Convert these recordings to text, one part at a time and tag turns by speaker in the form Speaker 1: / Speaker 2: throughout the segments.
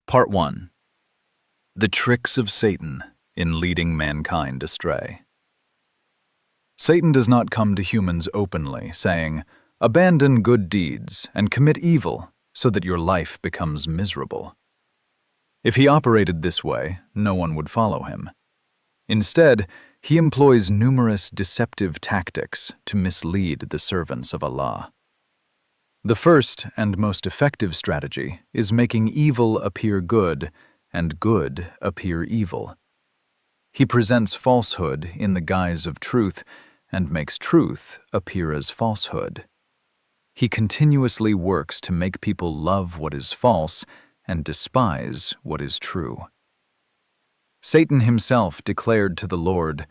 Speaker 1: Part 1. The Tricks of Satan in Leading Mankind Astray. Satan does not come to humans openly, saying, "Abandon good deeds and commit evil so that your life becomes miserable." If he operated this way, no one would follow him. Instead, he employs numerous deceptive tactics to mislead the servants of Allah. The first and most effective strategy is making evil appear good and good appear evil. He presents falsehood in the guise of truth and makes truth appear as falsehood. He continuously works to make people love what is false and despise what is true. Satan himself declared to the Lord,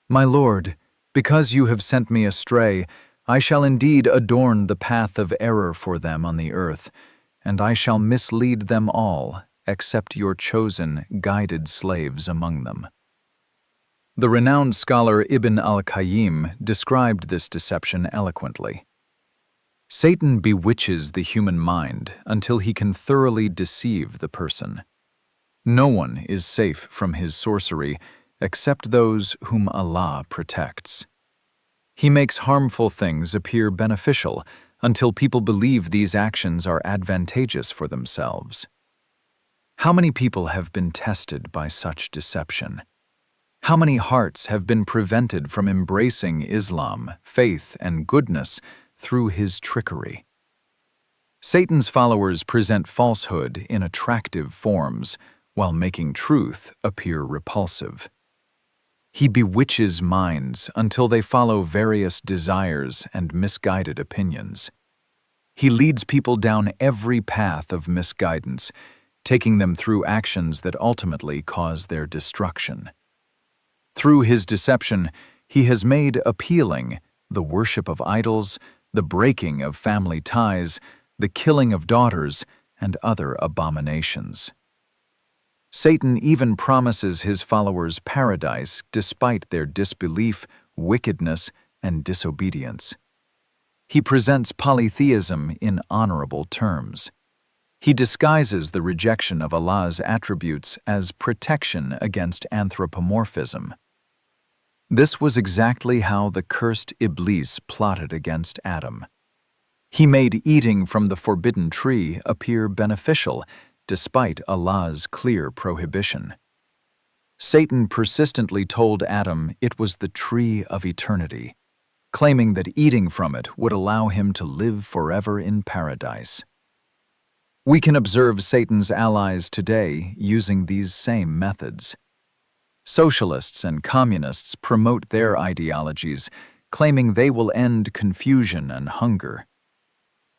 Speaker 1: "My Lord, because you have sent me astray, I shall indeed adorn the path of error for them on the earth, and I shall mislead them all, except your chosen, guided slaves among them." The renowned scholar Ibn al-Qayyim described this deception eloquently. Satan bewitches the human mind until he can thoroughly deceive the person. No one is safe from his sorcery except those whom Allah protects. He makes harmful things appear beneficial until people believe these actions are advantageous for themselves. How many people have been tested by such deception? How many hearts have been prevented from embracing Islam, faith, and goodness through his trickery? Satan's followers present falsehood in attractive forms while making truth appear repulsive. He bewitches minds until they follow various desires and misguided opinions. He leads people down every path of misguidance, taking them through actions that ultimately cause their destruction. Through his deception, he has made appealing the worship of idols, the breaking of family ties, the killing of daughters, and other abominations. Satan even promises his followers paradise despite their disbelief, wickedness, and disobedience. He presents polytheism in honorable terms. He disguises the rejection of Allah's attributes as protection against anthropomorphism. This was exactly how the cursed Iblis plotted against Adam. He made eating from the forbidden tree appear beneficial, despite Allah's clear prohibition. Satan persistently told Adam it was the tree of eternity, claiming that eating from it would allow him to live forever in paradise. We can observe Satan's allies today using these same methods. Socialists and communists promote their ideologies, claiming they will end confusion and hunger.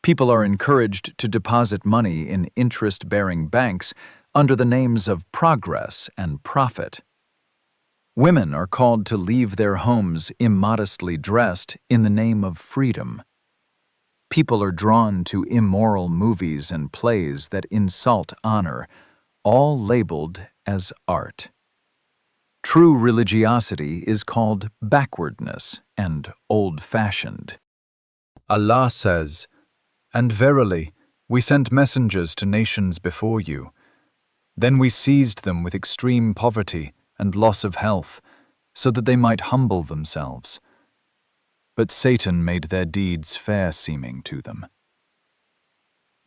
Speaker 1: People are encouraged to deposit money in interest-bearing banks under the names of progress and profit. Women are called to leave their homes immodestly dressed in the name of freedom. People are drawn to immoral movies and plays that insult honor, all labeled as art. True religiosity is called backwardness and old-fashioned. Allah says, "And verily, we sent messengers to nations before you. Then we seized them with extreme poverty and loss of health, so that they might humble themselves. But Satan made their deeds fair-seeming to them."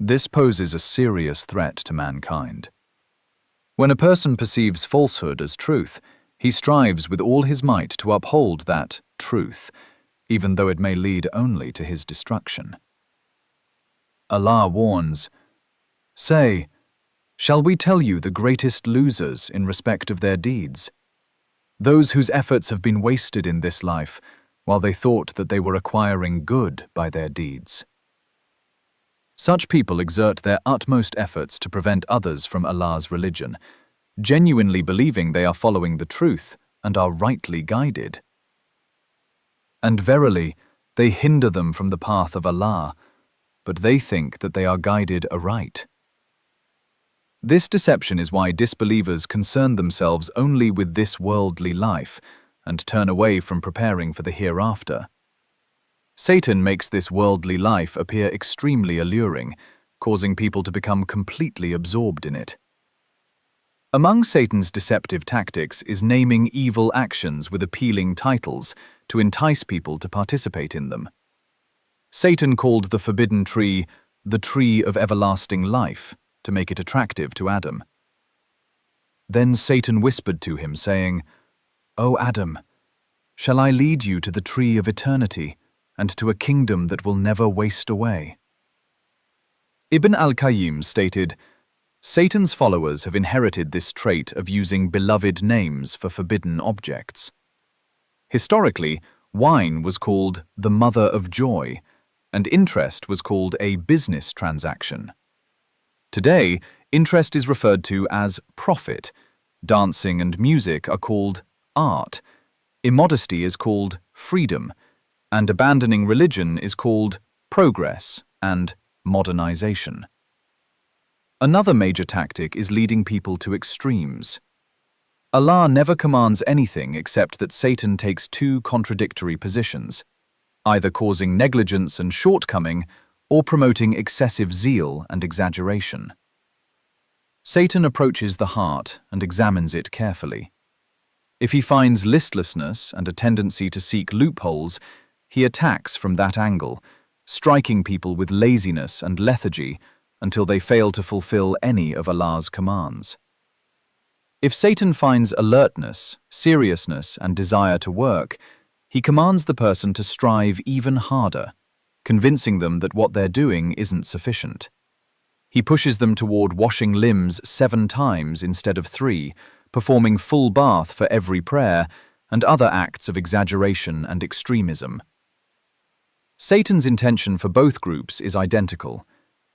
Speaker 1: This poses a serious threat to mankind. When a person perceives falsehood as truth, he strives with all his might to uphold that truth, even though it may lead only to his destruction. Allah warns, "Say, shall we tell you the greatest losers in respect of their deeds? Those whose efforts have been wasted in this life, while they thought that they were acquiring good by their deeds." Such people exert their utmost efforts to prevent others from Allah's religion, genuinely believing they are following the truth and are rightly guided. And verily, they hinder them from the path of Allah, but they think that they are guided aright. This deception is why disbelievers concern themselves only with this worldly life and turn away from preparing for the hereafter. Satan makes this worldly life appear extremely alluring, causing people to become completely absorbed in it. Among Satan's deceptive tactics is naming evil actions with appealing titles to entice people to participate in them. Satan called the forbidden tree the tree of everlasting life to make it attractive to Adam. Then Satan whispered to him, saying, "O Adam, shall I lead you to the tree of eternity and to a kingdom that will never waste away?" Ibn al-Qayyim stated, Satan's followers have inherited this trait of using beloved names for forbidden objects. Historically, wine was called the mother of joy, and interest was called a business transaction. Today, interest is referred to as profit, dancing and music are called art, immodesty is called freedom, and abandoning religion is called progress and modernization. Another major tactic is leading people to extremes. Allah never commands anything except that Satan takes two contradictory positions, either causing negligence and shortcoming or promoting excessive zeal and exaggeration. Satan approaches the heart and examines it carefully. If he finds listlessness and a tendency to seek loopholes, he attacks from that angle, striking people with laziness and lethargy until they fail to fulfill any of Allah's commands. If Satan finds alertness, seriousness, and desire to work, he commands the person to strive even harder, convincing them that what they're doing isn't sufficient. He pushes them toward washing limbs 7 times instead of 3, performing full bath for every prayer, and other acts of exaggeration and extremism. Satan's intention for both groups is identical: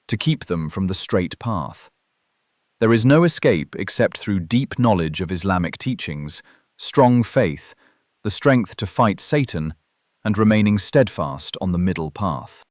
Speaker 1: to keep them from the straight path. There is no escape except through deep knowledge of Islamic teachings, strong faith, the strength to fight Satan, and remaining steadfast on the middle path.